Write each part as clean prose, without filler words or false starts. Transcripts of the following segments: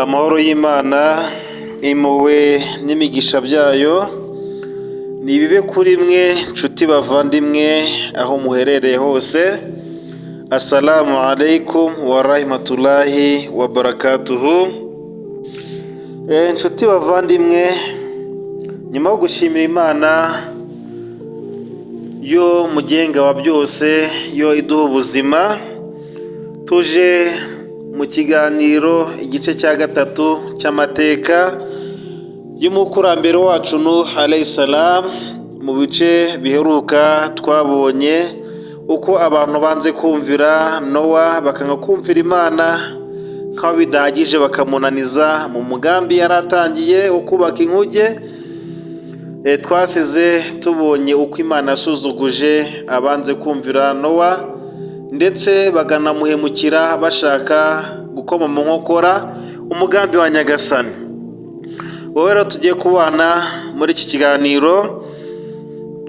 Amahoro y'Imana, impuhwe n'imigisha byayo nibibe kuri mwe nshuti bavandimwe aho muherereye hose. Assalamu alaikum wa rahmatullahi wa barakatuhu. Nshuti bavandimwe, nyuma yo gushimira Imana yo mugenga wa byose, yo iduha ubuzima, tuje mu kiganiro igice cya gatatu cy'amateka y'umukurambere wacu Nuh alayhi salam. Mu bice biheruka twabonye uko abantu banze kumvira Nowa, bakanga kumvira Imana, nk'aho bidahagije bakamunaniza mu mugambi yari atangiye wo kubaka inkuge. Twasize tubonye uko Imana yasuzuguje abanze kumvira Nowa, ndetse bakanamuhemukira bashaka gukoma mu nkokora umugambi wa Nyagasani. Wowe rero tugiye kubana muri iki kiganiro,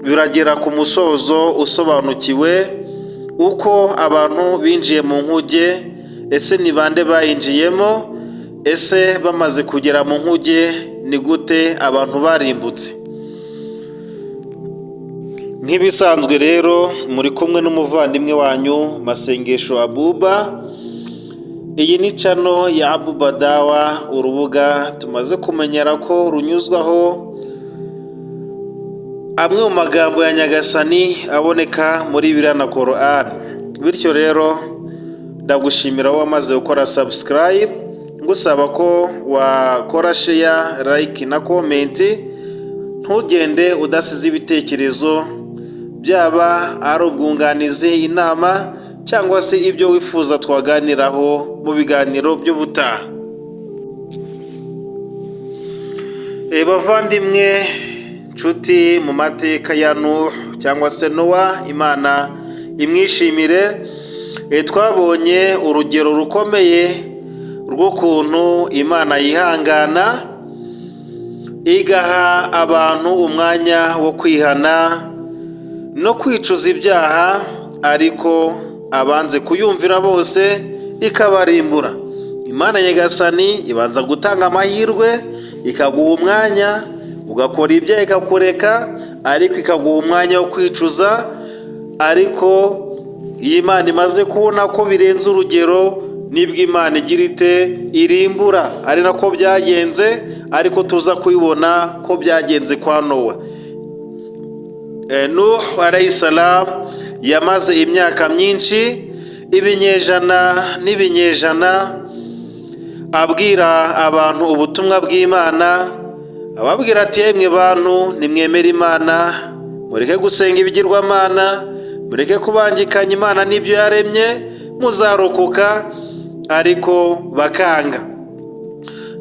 biragera ku musozo usobanukiwe uko abantu binjiye mu nkuge. Ese ni bande bayinjiyemo? Ese bamaze kugera mu nkuge ni gute abantu barimbutse? Nk'ibisanzwe rero muri kumwe n'umuvandimwe wanyu Masengesho Abuba. Iyi ni channel ya Abuba Dawa, urubuga tumaze kumenyera ko runyuzwaho amwe mu magambo ya Nyagasani aboneka muri Bibiliya na Quran. Bityo rero ndagushimira wowe wamaze gukora subscribe, ngusaba ko wakora share, like na comment. Ntugende udasize ibitekerezo, byaba ari ubwunganizi, inama, cyangwa se ibyo wifuza twaganiraho mu biganiro by'ubutaha. Bavandimwe nshuti, mu mateka ya Nuh cyangwa se Nowa, Imana imwishimire, twabonye urugero rukomeye rw'ukuntu Imana yihangana igaha abantu umwanya wo kwihana no kwicuza ibyaha, ariko abanze kuyumvira bose ikabarimbura. Imana Nyagasani ibanza gutanga amahirwe, ikaguha umwanya ugakora ibyaha ikakureka, ariko ikaguha umwanya wo kwicuza. Ariko iyo Imana imaze kubona ko birenze urugero, nibwo Imana igira ite? Irimbura. Ari nako byagenze, ariko tuza kubibona ko byagenze kwa Nowa. Nuh alayhi salam yamaze imyaka myinshi, ibinyejana n'ibinyejana, abwira abantu ubutumwa bw'Imana, ababwira ati yemwe bantu, nimwemere Imana, mureke gusenga ibigirwamana, mureke kubangikanya Imana n'ibyo yaremye, muzarokoka. Ariko bakanga.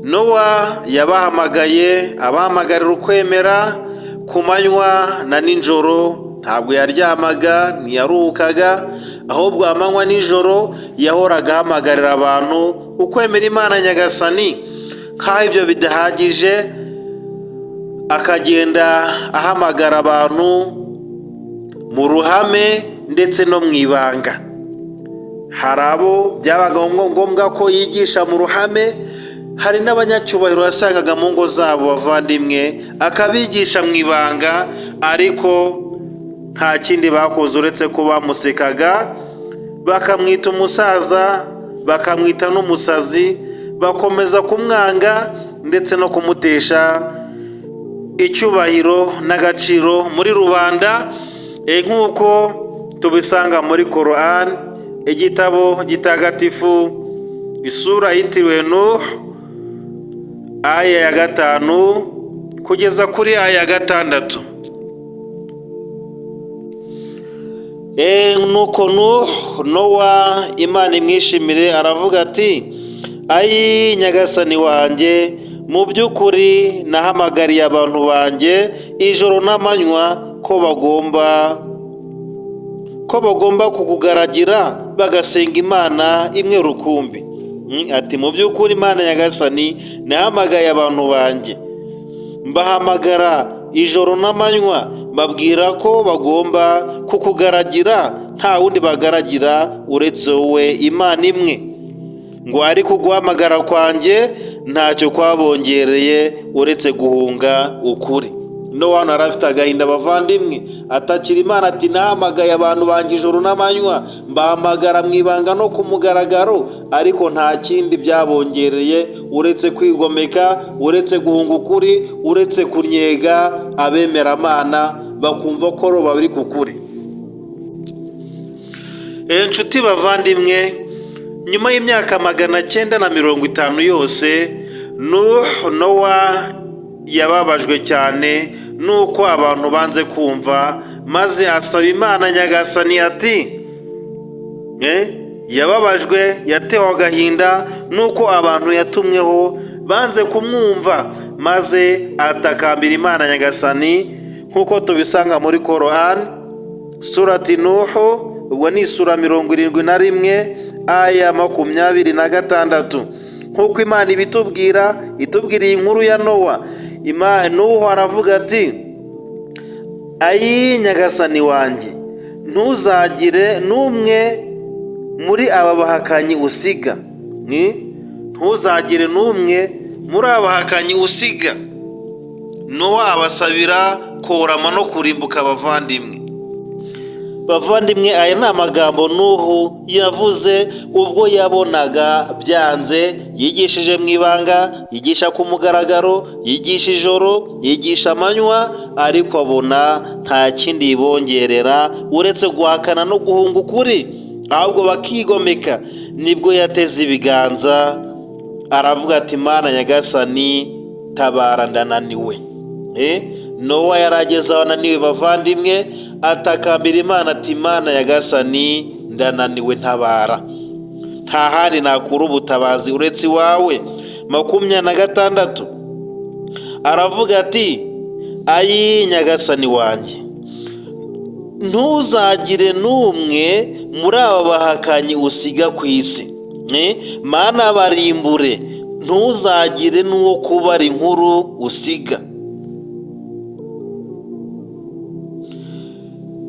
Nowa yabahamagaye, abahamagarira ukwemera ku manywa na nijoro. Ntabwo yaryamaga, ntiyaruhukaga, ahubwo amanywa nijoro yahoraga ahamagarira abantu ukwemera Imana Nyagasani. Nk'aho ibyo bidahagije, akagenda ahamagara abantu mu ruhame ndetse no mu ibanga. Hari abo byabaga ngombwa ko yigisha mu ruhame, hari n'abanyacyubahiro yasangaga mu ngo zabo bavandimwe, akabigisha mu ibanga, ariko nta kindi bakoze uretse ko bamusekaga, bakamwita umusaza, bakamwita n'umusazi, bakomeza kumwanga ndetse no kumutesha icyubahiro n'agaciro muri rubanda. Nk'uko tubisanga muri Quran, igitabo gitagatifu, isura yitiriwe Nuh, aya ya 5 kugeza kuri aya ya 6. Nuko Nowa, Imana imwishimire, aravuga ati, ayi Nyagasani wanjye, mu by'ukuri nahamagariye abantu banjye ijoro n'amanywa ko bagomba kukugaragira bagasenga Imana imwe rukumbi. Ati mu by'ukuri Imana Nyagasani nahamagaye abantu banjye, mbahamagara ijoro n'amanywa, babwira ko bagomba kukugaragira, nta wundi bagaragira uretse wowe Imana imwe. ngo ariko guhamagara kwanjye ntacyo kwabongereye uretse guhunga ukuri. Nowa hano yari afite agahinda bavandimwe, atakira Imana ati nahamagaye abantu banjye ijoro n'amanywa, mbahamagara mu ibanga no ku mugaragaro, ariko nta kindi byabongereye uretse kwigomeka, uretse guhunga ukuri, uretse kunyega abemeramana bakumva ko roba bari ku kuri. Inshuti bavandimwe, nyuma y'imyaka 950 yose, Nowa yababajwe cyane nuko abantu banze kumva, maze asaba Imana Nyagasani ati yababajwe, yatewe agahinda nuko abantu yatumweho banze kumwumva, maze atakambira Imana Nyagasani nk'uko tubisanga muri Korani surati Nuhu, ubwo ni sura 71 aya 26, nk'uko Imana itubwiriye inkuru ya Nowa. Nuhu aravuga ati ayi Nyagasani wanjye, ntuzagire n'umwe muri aba bahakanyi usiga, ntuzagire n'umwe muri aba bahakanyi usiga. Nowa abasabira korama no kurimbuka. Bavandimwe, aya ni amagambo Nuhu yavuze ubwo yabonaga byanze. Yigishije mu ibanga, yigisha ku mugaragaro, yigisha ijoro, yigisha amanywa, ariko abona nta kindi yibongerera uretse guhakana no guhunga ukuri, ahubwo bakigomeka. Nibwo yateze ibiganza aravuga ati Mana Nyagasani, tabara ndananiwe. Nowa yarageze aho ananiwe bavandimwe, atakambira Imana ati Mana Nyagasani, ndananiwe, ntabara. Nta handi nakura ubutabazi uretse iwawe. 26 aravuga ati ayi Nyagasani wanjye, ntuzagire n'umwe muri aba bahakanyi usiga ku isi, Mana barimbure, ntuzagire n'uwo kubara inkuru usiga.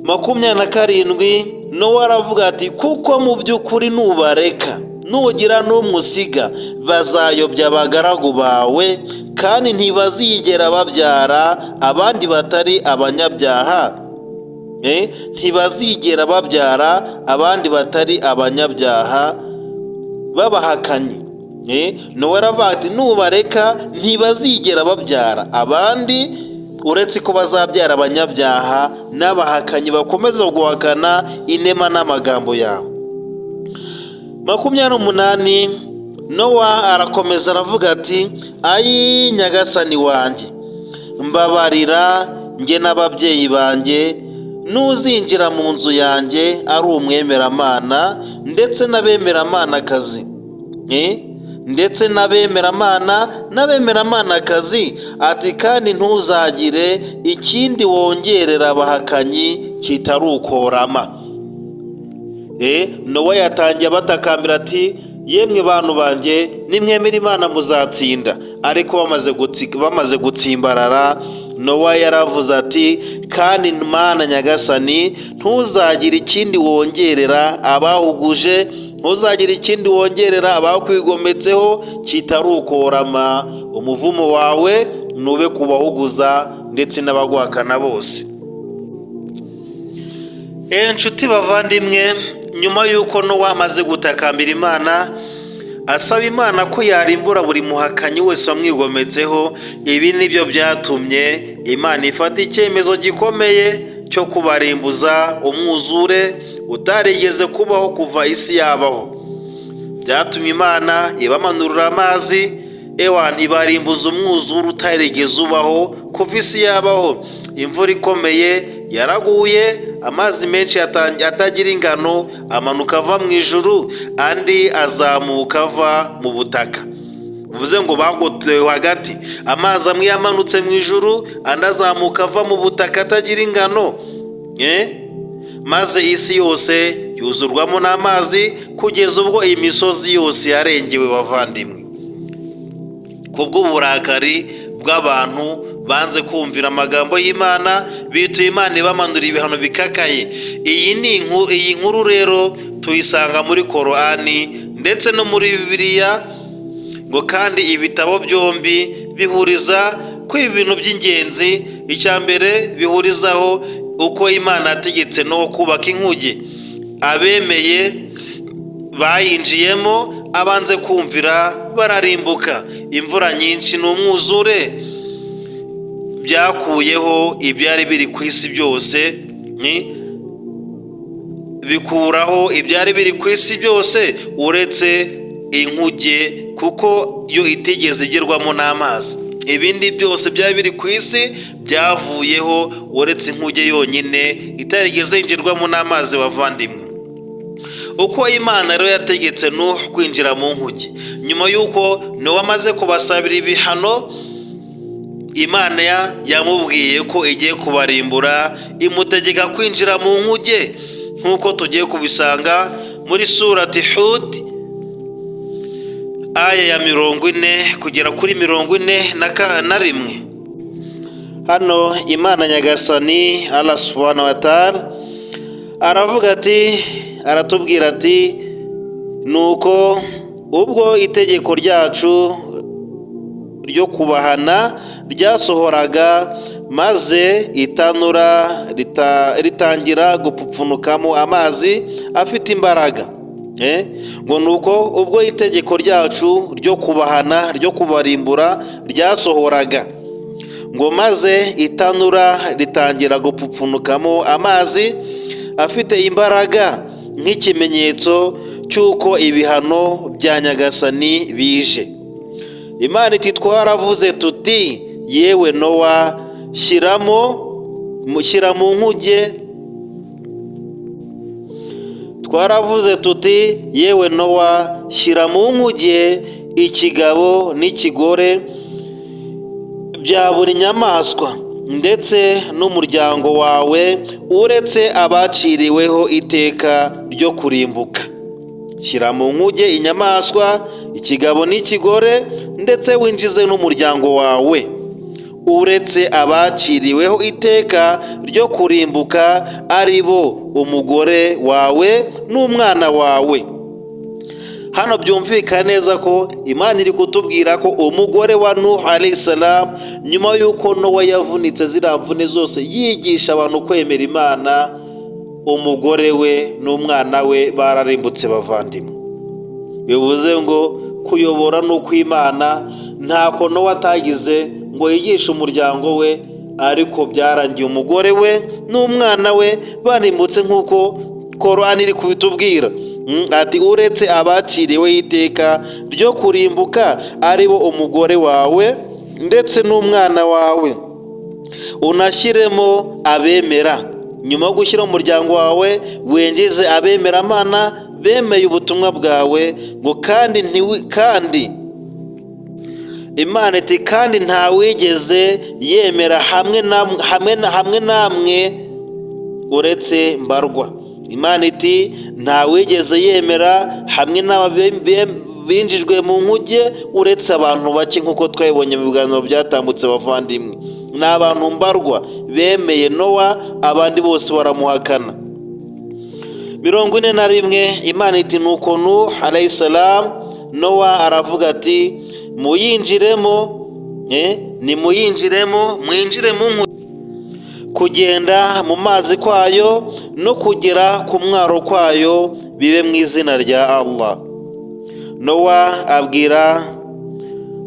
27 Nowa aravuga ati kuko mu by'ukuri nubareka, nugira n'umwe usiga, bazayobya abagaragu bawe, kandi ntibazigera babyara abandi batari abanyabyaha. Ntibazigera babyara abandi batari abanyabyaha babahakanyi. Nowa aravuga ati nubareka ntibazigera babyara abandi uretse ko bazabyara abanyabyaha n'abahakanyi bakomeza guhakana inema n'amagambo yawe. 28 Nowa arakomeza aravuga ati ayi Nyagasani wanjye, mbabarira njye n'ababyeyi banjye, nuzinjira mu nzu yanjye ari umwemeramana ndetse n'abemeramanakazi, ndetse n'abemeramanakazi, ati kandi ntuzagire ikindi wongerera abahakanyi kitari ukorama. Nowa yatangiye abatakambira ati yemwe bantu banjye, nimwemera Imana muzatsinda. Ariko bamaze gutsimbarara, Nowa yaravuze ati kandi Mana Nyagasani, ntuzagire ikindi wongerera abahuguje, ntuzagire ikindi wongerera abakwigometseho kitari ukorama. Umuvumo wawe nube kubahuguza ndetse n'abaguhakana bose. Inshuti bavandimwe, nyuma y'uko Nowa amaze gutakambira Imana, asaba Imana ko yarimbura buri muhakanyi wese wamwigometseho, ibi nibyo byatumye Imana ifata icyemezo gikomeye cyo kubarimbuza umwuzure utarigeze kubaho kuva isi yabaho. Byatumye Imana ibamanurira amazi, ibarimbuza umwuzure utarigeze ubaho kuva isi yabaho. Imvura ikomeye yaraguye, amazi menshi atagira ingano amanuka ava mu ijuru, andi azamuka ava mu butaka. Bivuze ngo bagotewe hagati, amazi amwe yamanutse mu ijuru, andi azamuka ava mu butaka atagira ingano, maze isi yose yuzurwamo n'amazi kugeza ubwo imisozi yose yarengewe bavandimwe. Kubw'uburakari bw'abantu banze kumvira amagambo y'Imana, bituye Imana ibamanura ibihano bikakaye. Iyi nkuru rero tuyisanga muri Korani ndetse no muri Bibiliya. ngo kandi ibitabo byombi bihuriza ku ibintu by'ingenzi. icya mbere bihurizaho uko Imana yategetse no kubaka inkuge. Abemeye bayinjiyemo abanze kumvira bararimbuka. Imvura nyinshi n'umwuzure byakuyeho ibyari biri ku isi byose, bikuraho ibyari biri ku isi byose uretse inkuge, kuko yo itigeze igerwamo n'amazi. Ibindi byose byari biri ku isi byavuyeho uretse inkuge yonyine itarigeze yinjirwamo n'amazi. Bavandimwe, uko Imana rero yategetse Nuhu kwinjira mu nkuge, nyuma y'uko Nuhu amaze kubasabira ibihano, Imana yamubwiye ko igiye kubarimbura, imutegeka kwinjira mu nkuge, nk'uko tugiye kubisanga muri surati Hud aya ya 40 kugera kuri 41. Hano Imana Nyagasani Allah subhanahu wa ta'ala aravuga ati, aratubwira ati, nuko ubwo itegeko ryacu ryo kubahana ryasohoraga, maze itanura ritangira gupfupfunukamo amazi afite imbaraga. Ngo nuko ubwo itegeko ryacu ryo kubahana ryo kubarimbura ryasohoraga, ngo maze itanura ritangira gupfupfunukamo amazi afite imbaraga, nk'ikimenyetso cy'uko ibihano bya Nyagasani bije. Imana iti, twaravuze tuti, yewe Nowa, shyira mu nkuge. Twaravuze tuti, yewe Nowa, shyira mu nkuge ikigabo n'ikigore bya buri nyamaswa, ndetse n'umuryango wawe, uretse abaciriweho iteka ryo kurimbuka. Shyira mu nkuge inyamaswa, ikigabo n'ikigore, ndetse winjize n'umuryango wawe, uretse abaciriweho iteka ryo kurimbuka, ari bo umugore wawe n'umwana wawe. Hano byumvikana neza ko Imana iri kutubwira ko umugore wa Nuhu alayhi salam, nyuma y'uko Nowa yavunitse ziriya mvune zose yigisha abantu kwemera Imana, umugore we n'umwana we bararimbutse. Bavandimwe, bivuze ngo kuyobora n'ukw'Imana ntako Nowa atagize ngo yigishe umuryango we, ariko byarangiye umugore we n'umwana we barimbutse, nk'uko Korani iri kubitubwira. Ati, uretse abaciriweho iteka ryo kurimbuka, ari bo umugore wawe ndetse n'umwana wawe, unashyiremo abemera. Nyuma yo gushyira umuryango wawe, wengize abemera Imana bemeye ubutumwa bwawe. Ngo kandi Imana iti, kandi ntawigeze yemera hamwe namwe uretse mbarwa. Imana iti, ntawigeze yemera hamwe binjijwe mu nkuge uretse abantu bake, nk'uko twabibonye mu biganiro byatambutse. Bavandimwe, ni abantu mbarwa bemeye Nowa, abandi bose baramuhakana. 41. Imana iti, nuko Nuhu alayhi salam, Nowa aravuga ati, muyinjiremo, nimuyinjiremo, mwinjire mu nkuge, kugenda mu mazi kwayo no kugera ku mwaro kwayo bibe mu izina rya Allah. Nowa abwira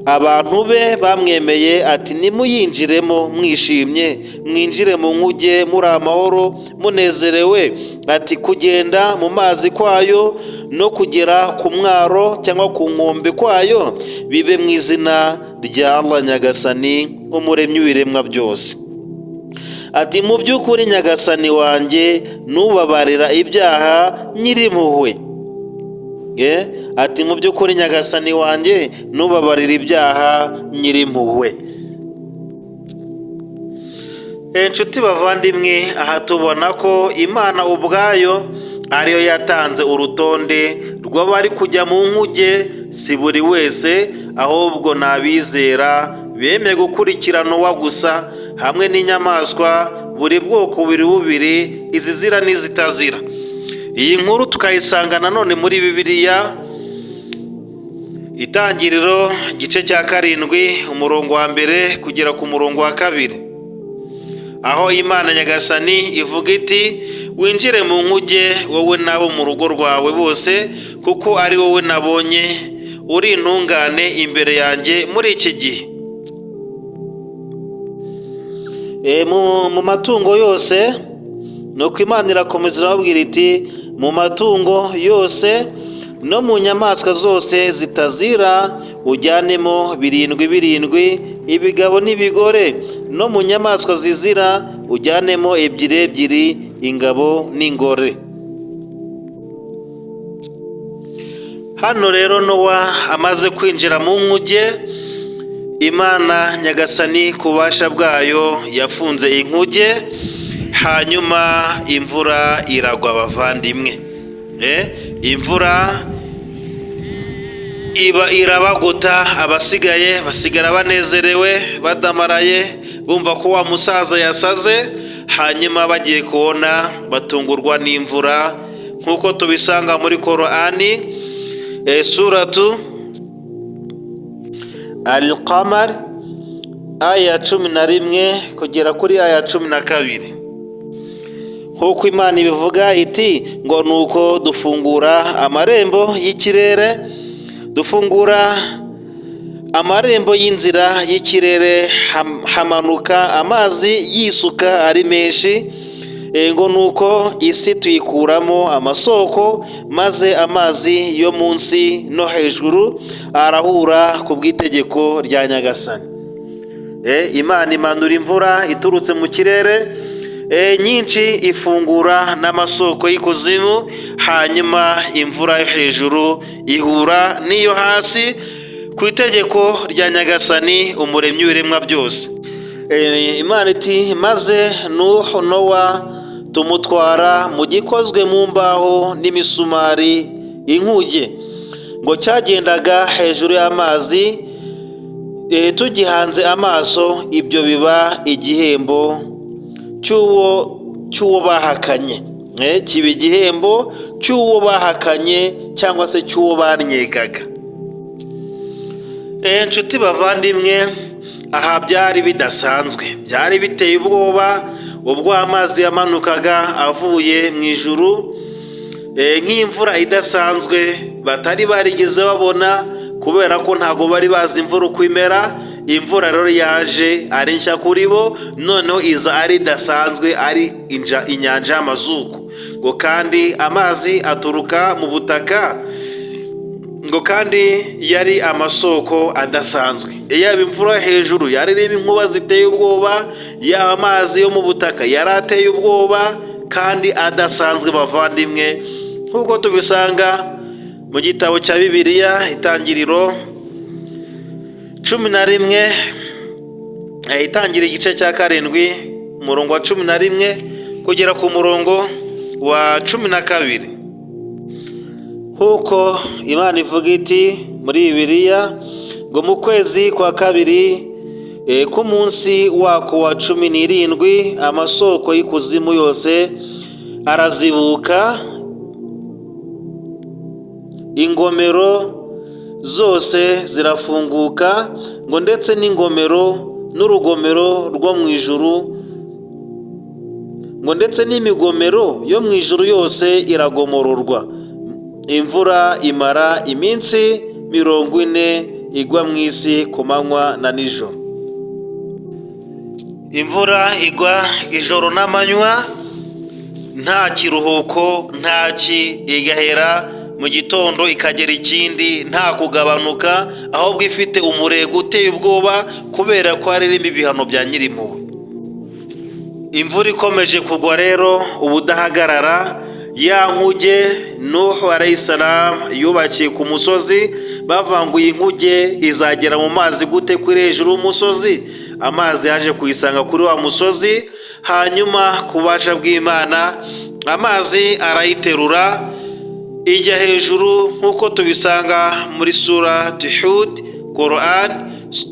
abantu be bamwemeye ati, nimuyinjiremo mwishimye, mwinjire mu nkuge muri amahoro munezerewe. Ati, kugenda mu mazi kwayo no kugera ku mwaro cyangwa ku nkombe kwayo bibe mu izina rya Allah Nyagasani, umuremyi w'ibiremwa byose. Ati, mu by'ukuri Nyagasani wanjye nubabarira ibyaha nyirimpuhwe. Ati, mu by'ukuri Nyagasani wanjye nubabarira ibyaha nyirimpuhwe. Inshuti bavandimwe, aha tubona ko Imana ubwayo ariyo yatanze urutonde rw'abari kujya mu nkuge. Si buri wese, ahubwo ni abizera bemeye gukurikira Nowa gusa, hamwe n'inyamaswa, buri bwoko bubiri, izizira n'izitazira. Iyi nkuru tukayisanga nanone muri Bibiliya, Itangiriro igice cya 7 umurongo wa mbere kugera ku murongo wa 2, aho Imana Nyagasani ivuga iti winjire mu nkuge wowe n'abo mu rugo rwawe bose, kuko ari wowe nabonye uri intungane imbere yanjye muri iki gihe. Mu matungo yose nuko Imana irakomeza irababwira iti mu matungo yose no mu nyamaswa zose zitazira ujyanemo 7 ibigabo n'ibigore, no mu nyamaswa zizira ujyanemo 2 ingabo n'ingore. Hano rero Nowa amaze kwinjira mu nkuge, Imana Nyagasani ku bubasha bwayo yafunze inkuge, hanyuma imvura iragwa abavandimwe. Imvura irabagota, abasigaye basigara banezerewe badamaraye bumva ko wa musaza yasaze, hanyuma bagiye kubona batungurwa n'imvura, nk'uko tubisanga muri Korani suratu Al-Qamar aya 11 kugera kuri aya 12. Nk'uko Imana ibivuga iti ngo nuko dufungura amarembo y'ikirere, dufungura amarembo y'inzira y'ikirere, hamanuka amazi yisuka ari menshi, ngo nuko isi tuyikuramo amasoko, maze amazi yo munsi no hejuru arahura ku bw'itegeko rya Nyagasani. Imana imanura imvura iturutse mu kirere nyinshi, ifungura n'amasoko y'ikuzimu, hanyuma imvura yo hejuru ihura n'iyo hasi ku itegeko rya Nyagasani umuremyi w'ibiremwa byose. Imana iti maze Nowa tumutwara mu gikozwe mu mbaho n'imisumari, inkuge, ngo cyagendaga hejuru y'amazi, tugihanze amaso, ibyo biba igihembo cy'uwo bahakanye, kiba igihembo cy'uwo bahakanye cyangwa se cy'uwo banyegaga. Nshuti bavandimwe, aha byari bidasanzwe, byari biteye ubwoba ubwo amazi yamanukaga avuye mu ijuru, nk'imvura idasanzwe batari barigeze babona, kubera ko ntago bari bazi imvura uko imera. Imvura rero yaje ari nshya kuri bo, noneho iza ari idasanzwe, ari inyanja y'amazuku, ngo kandi amazi aturuka mu butaka, ngo kandi yari amasoko adasanzwe. Yaba imvura hejuru yari irimo inkuba ziteye ubwoba, yaba amazi yo mu butaka yari ateye ubwoba kandi adasanzwe bavandimwe, nk'uko tubisanga mu gitabo cya Bibiliya Itangiriro 11, Itangiriro igice cya 7 umurongo wa 11 kugera ku murongo wa 12. Nk'uko Imana ivuga iti muri Bibiliya ngo mu kwezi kwa 2 ku munsi wako wa 17 amasoko y'ikuzimu yose arazibuka, ingomero zose zirafunguka, ngo ndetse n'ingomero n'urugomero rwo mu ijuru, ngo ndetse n'imigomero yo mu ijuru yose iragomororwa. Imvura imara iminsi 40 igwa mu isi ku manywa na nijoro. Imvura igwa ijoro n'amanywa, nta kiruhuko, igahera mu gitondo ikagera ikindi, nta kugabanuka, ahubwo ifite umurego uteye ubwoba, kubera ko hari ibihano bya Nyirimpuhwe. Imvura ikomeje kugwa rero ubudahagarara, ya nkuge Nuhu alayhi salam yubakiye ku musozi, bavanguye inkuge izagera mu mazi gute kuri hejuru y'umusozi? Amazi yaje kuyisanga kuri wa musozi, hanyuma ku bubasha bw'Imana amazi arayiterura ijya hejuru, nk'uko tubisanga muri sura Hud, Quran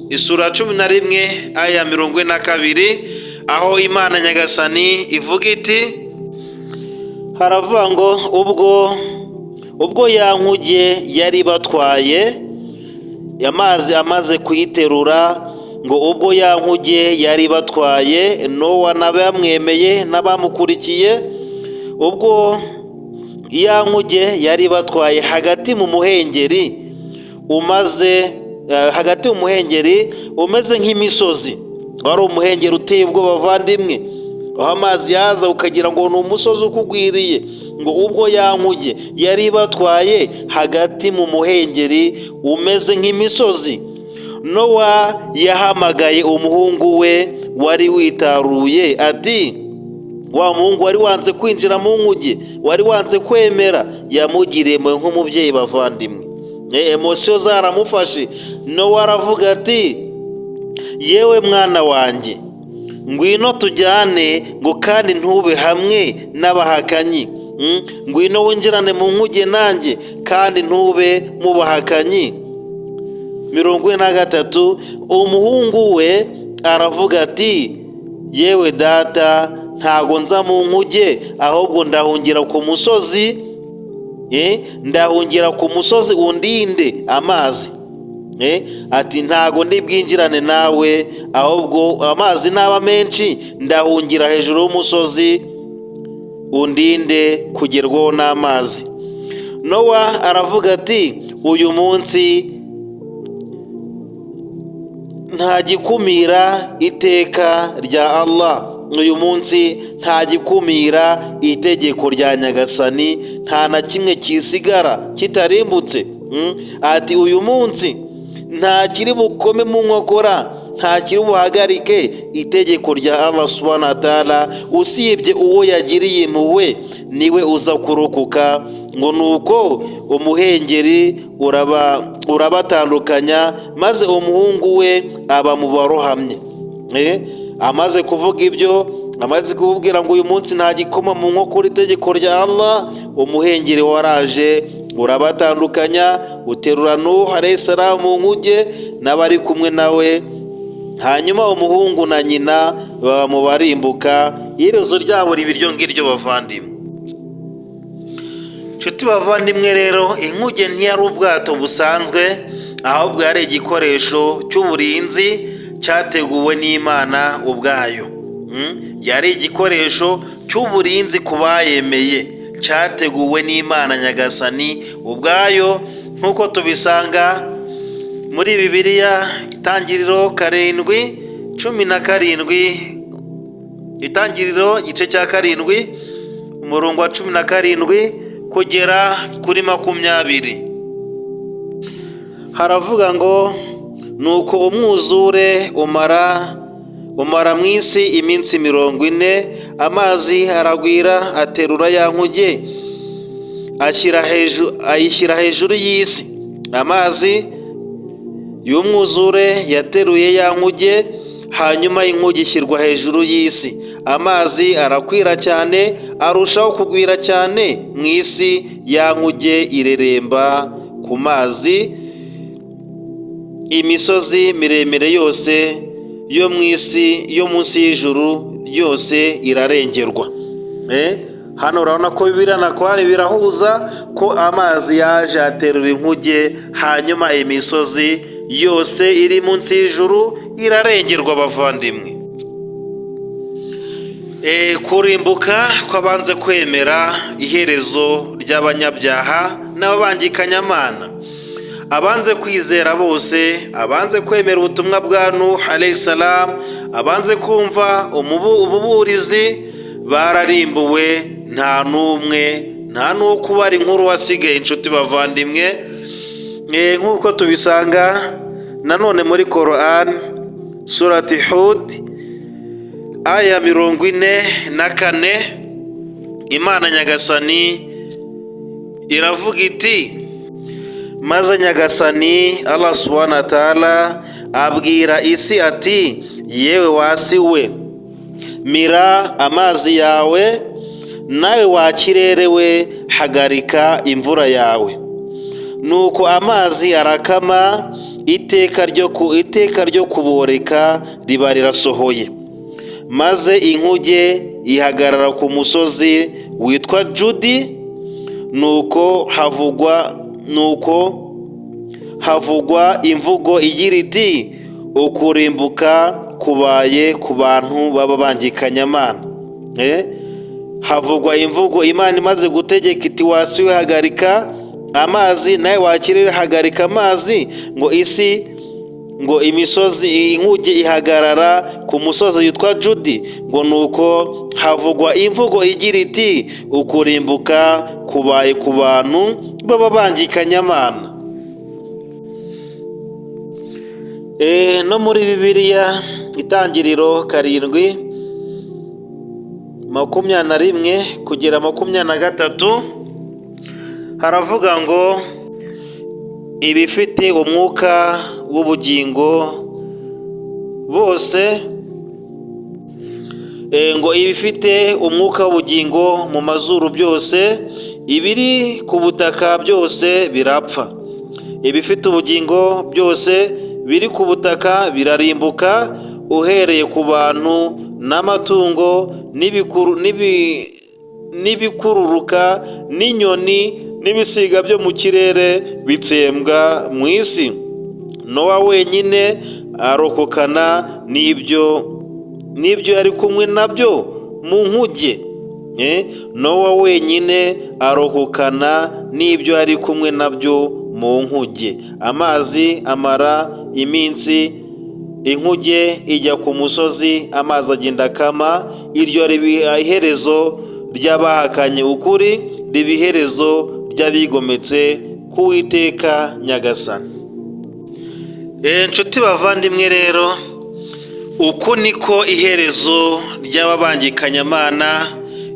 isura 11 aya 42, aho Imana Nyagasani ivuga iti, haravuga ngo ubwo ya nkuge yari batwaye amazi amaze kuyiterura, ngo ubwo ya nkuge yari batwaye, Nowa n'abamwemeye n'abamukurikiye, ubwo ya nkuge yari batwaye hagati mu muhengeri umeze nk'imisozi. Wari umuhengeri uteye ubwoba bavandimwe, aho amazi yaza ukagira ngo ni umusozi ukugwiriye. Ngo ubwo ya nkuge yari batwaye hagati mu muhengeri umeze nk'imisozi, Nowa yahamagaye umuhungu we wari witaruye ati, wa muhungu wari wanze kwinjira mu nkuge, wari wanze kwemera, yamugiriye nk'umubyeyi bavandimwe. Emosiyo zaramufashe. Nowa aravuga ati, yewe mwana wanjye, ngwino tujyane, ngo kandi ntube hamwe n'abahakanyi. Ngwino winjirane mu nkuge nanjye, kandi ntube mu bahakanyi. 43. Umuhungu we aravuga ati, yewe data, ntago nza mu nkuge, ahubwo ndahungira ku musozi, ndahungira ku musozi undinde amazi. Ati ntago ndibwinjirane nawe, ahubwo amazi naba menshi ndahungira hejuru y'umusozi undinde kugerwaho n'amazi. Nowa aravuga ati, uyu munsi nta gikumira iteka rya Allah, uyu munsi nta gikumira itegeko rya Nyagasani, nta na kimwe kisigara kitarimbutse. Ati uyu munsi nta kiri bukome mu nkokora, nta kiri buhagarike itegeko rya Allah subhanahu wa ta'ala, usibye uwo yagiriye impuhwe niwe uza kurokoka. Ngo nuko umuhengeri urabatandukanya, maze umuhungu we aba mu barohamye. Amaze kuvuga ibyo, amaze kububwira ngo uyu munsi nta gikoma mu nkokora itegeko rya Allah, umuhengeri waraje urabatandukanya, uterura Nuhu alayhi salam mu nkuge n'abari kumwe nawe. Hanyuma umuhungu na nyina baba mu barimbuka. Iherezo ryabo riba iryo ngiryo bavandimwe. Nshuti bavandimwe rero, inkuge ntiyari ubwato busanzwe, ahubwo yari igikoresho cy'uburinzi cyateguwe n'Imana ubwayo. Yari igikoresho cy'uburinzi ku bayemeye, cyateguwe n'Imana Nyagasani ubwayo, nk'uko tubisanga muri Bibiliya, Itangiriro 7:17, Itangiriro igice cya 7 umurongo wa 17 kugera kuri 20. Haravuga ngo, nuko umwuzure umara mu isi iminsi 40, amazi aragwira aterura ya nkuge ayishyira hejuru y'isi. Amazi y'umwuzure yateruye ya nkuge, hanyuma inkuge ishyirwa hejuru y'isi. Amazi arakwira cyane, arushaho kugwira cyane mu isi. Ya nkuge ireremba ku mazi, imisozi miremire yose yo mu isi, yo munsi y'ijuru yose irarengerwa. Hano urabona ko Bibiliya na Korani birahuza ko amazi yaje aterura inkuge, hanyuma imisozi yose iri munsi y'ijuru irarengerwa bavandimwe. Kurimbuka kw'abanze kwemera iherezo ry'abanyabyaha n'ababangikanyamana. Abanze kwizera bose, abanze kwemera ubutumwa bwa Nuhu alayhi salam, abanze kumva ububurizi, bararimbuwe, nta n'uwo kubara inkuru wasigaye. Inshuti bavandimwe, nk'uko tubisanga nanone muri Korani, surati Hud aya 44, Imana Nyagasani iravuga iti, maze Nyagasani Allah subhanahu wa ta'ala abwira isi ati, yewe wasi we, mira amazi yawe, nawe wa kirere we, hagarika imvura yawe. Nuko amazi arakama, iteka ryo kuboreka riba rirasohoye. Maze inkuge ihagarara ku musozi witwa Judi. Nuko havugwa imvugo igira iti ukurimbuka kubaye ku bantu baba bangikanyamana. Havugwa imvugo Imana imaze gutegeka iti wasi we hagarika amazi, nawe wakirere hagarika amazi, ngo imisozi inkuge ihagarara ku musozi witwa Judi, ngo nuko havugwa imvugo igira iti ukurimbuka kubaye ku bantu baba bangikanyamana. No muri Bibiliya Itangiriro 7:21 kugera 23 haravuga ngo ibifite umwuka w'ubugingo bose, ngo ibifite umwuka w'ubugingo mu mazuru byose, ibiri ku butaka byose birapfa. Ibifite ubugingo byose biri ku butaka birarimbuka, uhereye ku bantu n'amatungo n'ibikururuka n'inyoni n'ibisiga byo mu kirere bitsembwa mu isi. Nowa wenyine arokokana n'ibyo yari kumwe nabyo mu nkuge. Nowa wenyine arokokana n'ibyo yari kumwe nabyo mu nkuge. Amazi amara iminsi, inkuge ijya ku musozi, amazi agenda akama. Iryo riba iherezo ry'abahakanye ukuri, riba iherezo ry'abigometse ku Uwiteka Nyagasani. Nshuti bavandimwe rero, uku niko iherezo ry'ababangikanyamana,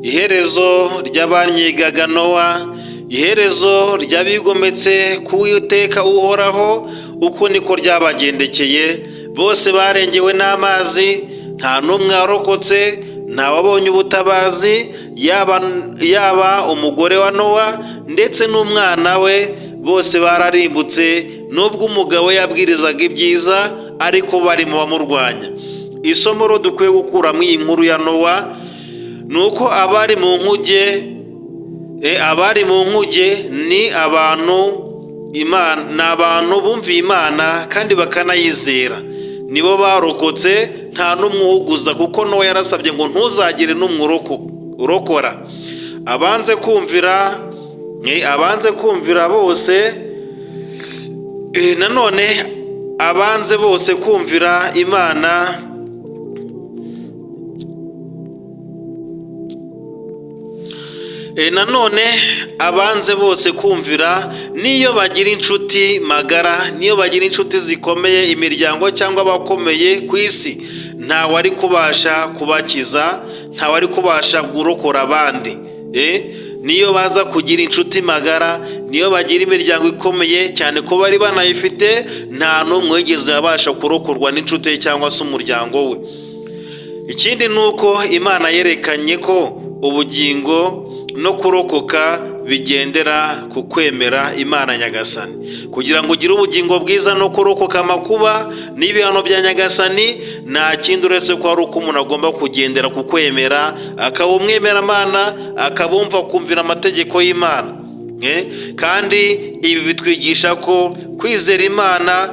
iherezo ry'abanyigaga Nowa, iherezo ry'abigometse ku Uwiteka uhoraho, uku niko ryabagendekeye. Bose barengewe n'amazi, nta n'umwe warokotse, nta wabonye ubutabazi, yaba umugore wa Nowa ndetse n'umwana we, bose bararimbutse. Nubwo umugabo yabwirizaga ibyiza, ariko bari mu bamurwanya. Isomo rero dukwiye gukuramo iyi nkuru ya Nowa ni uko abari mu nkuge ni abantu bumviye Imana kandi bakanayizera, nibo barokotse, nta n'umwe uhuguza, kuko Nowa yarasabye ngo ntuzagire n'umwe urokora. Abanze kumvira bose, nanone abanze bose kumvira Imana, abanze bose kumvira, niyo bagira inshuti magara, niyo bagira inshuti zikomeye, imiryango cyangwa abakomeye ku isi, ntawari kubasha kubakiza, ntawari kubasha kurokora abandi. Niyo baza kugira inshuti magara, niyo bagira imiryango ikomeye cyane ko bari banayifite, nta n'umwe wigeze abasha kurokorwa n'inshuti ye cyangwa se umuryango we. Ikindi ni uko Imana yerekanye ko ubugingo no kurokoka bigendera ku kwemera Imana Nyagasani. Kugira ngo ugire ubugingo bwiza no kurokoka amakuba n'ibihano bya Nyagasani, nta kindi uretse ko ari uko umuntu agomba kugendera ku kwemera, akaba umwemeramana, akabumva kumvira amategeko y'Imana. Kandi ibi bitwigisha ko kwizera Imana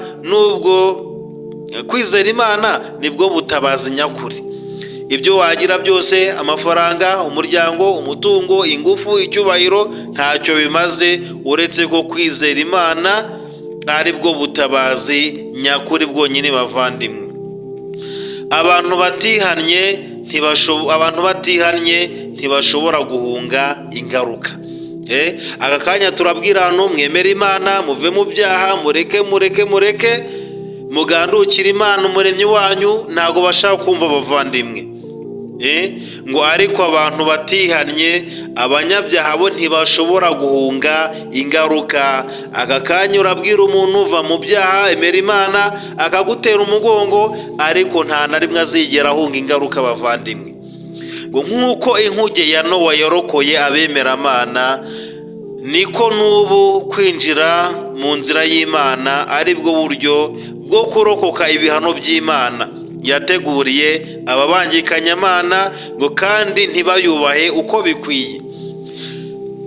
nibwo butabazi nyakuri. Ibyo wagira byose, amafaranga, umuryango, umutungo, ingufu, icyubahiro, ntacyo bimaze uretse ko kwizera Imana ari bwo butabazi nyakuri bwonyine bavandimwe. Abantu batihannye ntibashobora guhunga ingaruka. Aka kanya turabwira hano, mwemere Imana, muve mu byaha, mureke mugandukire Imana umuremyi wanyu. Ntago bashaka kumva bavandimwe, ngo ariko abantu batihannye, abanyabyaha bo ntibashobora guhunga ingaruka. Aka kanya urabwira umuntu uva mu byaha, emera Imana, akagutera umugongo, ariko nta na rimwe azigera ahunga ingaruka bavandimwe. Ngo nk'uko inkuge ya Nowa yarokoye abemeramana, niko n'ubu kwinjira mu nzira y'Imana ari bwo buryo bwo kurokoka ibihano by'Imana yateguriye ababangikanyamana, ngo kandi ntibayubahe uko bikwiye.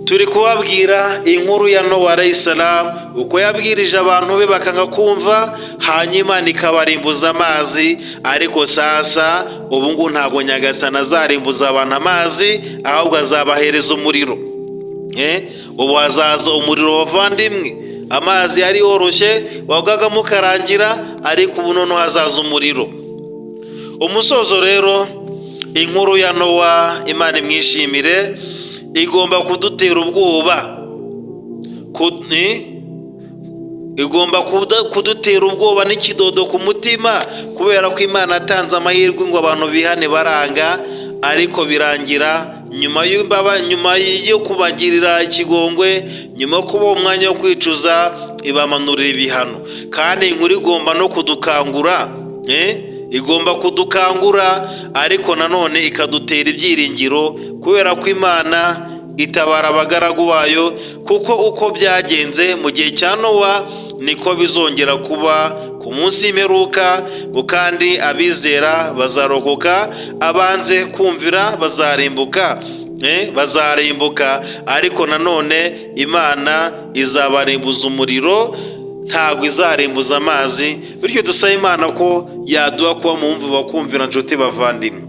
Turi kubabwira inkuru ya Nowa alayhi salam, uko yabwirije abantu be bakanga kumva, hanyuma Imana ikabarimbuza amazi. Ariko sasa ubu ngubu ntabwo Nyagasani azarimbuza abantu amazi, ahubwo azabahereza umuriro. Ubu hazaza umuriro bavandimwe. Amazi yari yoroshye wagagamo ukarangira, ariko ubu noneho hazaza umuriro. Umusozo rero, inkuru ya Nowa, Imana imwishimire, igomba kudutera ubwoba. Igomba kudutera ubwoba n'ikidodo ku mutima, kubera ko Imana atanze amahirwe ngo abantu bihane baranga, ariko birangira nyuma yo kubagirira ikigongwe, nyuma yo kubaha umwanya wo kwicuza, ibamanurira ibihano. Kandi inkuru igomba no kudukangura, igomba kudukangura, ariko nanone ikadutera ibyiringiro, kubera ko Imana itabara abagaragu bayo. Kuko uko byagenze mu gihe cya Nowa, niko bizongera kuba ku munsi w'imperuka, ngo kandi abizera bazarokoka, abanze kumvira bazarimbuka. Ariko nanone Imana izabarimbuza umuriro, ntabwo izarimbuza amazi. Bityo dusaba Imana ko yaduha kuba mu mvu bakumvira, nshuti bavandimwe.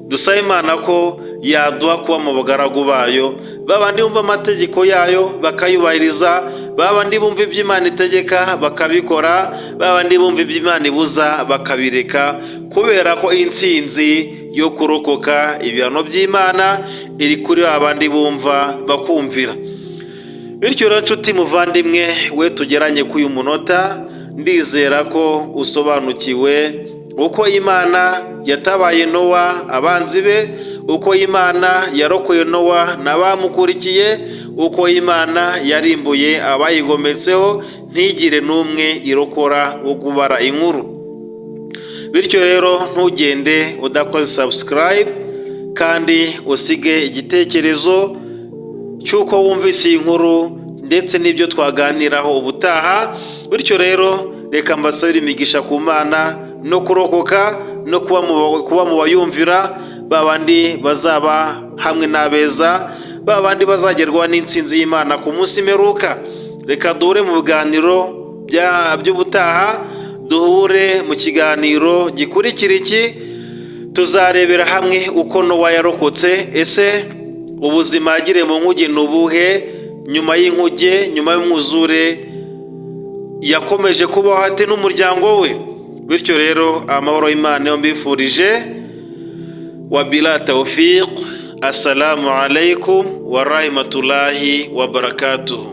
Dusaba Imana ko yaduha kuba mu bagaragu bayo, babandi bumva amategeko yayo bakayubahiriza, babandi bumva ibyo Imana itegeka bakabikora, babandi bumva ibyo Imana ibuza bakabireka, kubera ko intsinzi yo kurokoka ibihano by'Imana iri kuri babandi bumva bakumvira. Bityo rero nshuti muvandimwe, we tugeranye k'uyu munota, ndizera ko usobanukiwe uko Imana yatabaye Nowa abanzi be, uko Imana yarokoye Nowa n'abamukurikiye, uko Imana yarimbuye abayigometseho, ntigire n'umwe irokora wo kubara inkuru. Bityo rero ntugende udakoze subscribe, kandi usige igitekerezo cy'uko wumvise iyi nkuru ndetse n'ibyo twaganiraho ubutaha. Bityo rero reka mbasabire imigisha ku Mana no kurokoka no kuba mu bayumvira, babandi bazaba hamwe n'abeza, babandi bazagerwaho n'intsinzi y'Imana ku munsi w'imperuka. Reka duhure mu biganiro by'ubutaha, duhure mu kiganiro gikurikira iki, tuzarebera hamwe uko Nowa yarokotse. Ese ubuzima yagiriye mu nkuge ni ubuhe? Nyuma y'inkuge, nyuma y'umwuzure, yakomeje kubaho ate n'umuryango we? Bityo rero amahoro y'Imana yo mbifurije. Wabila tawfiq. Assalamu alaikum wa rahmatullahi wa barakatuh.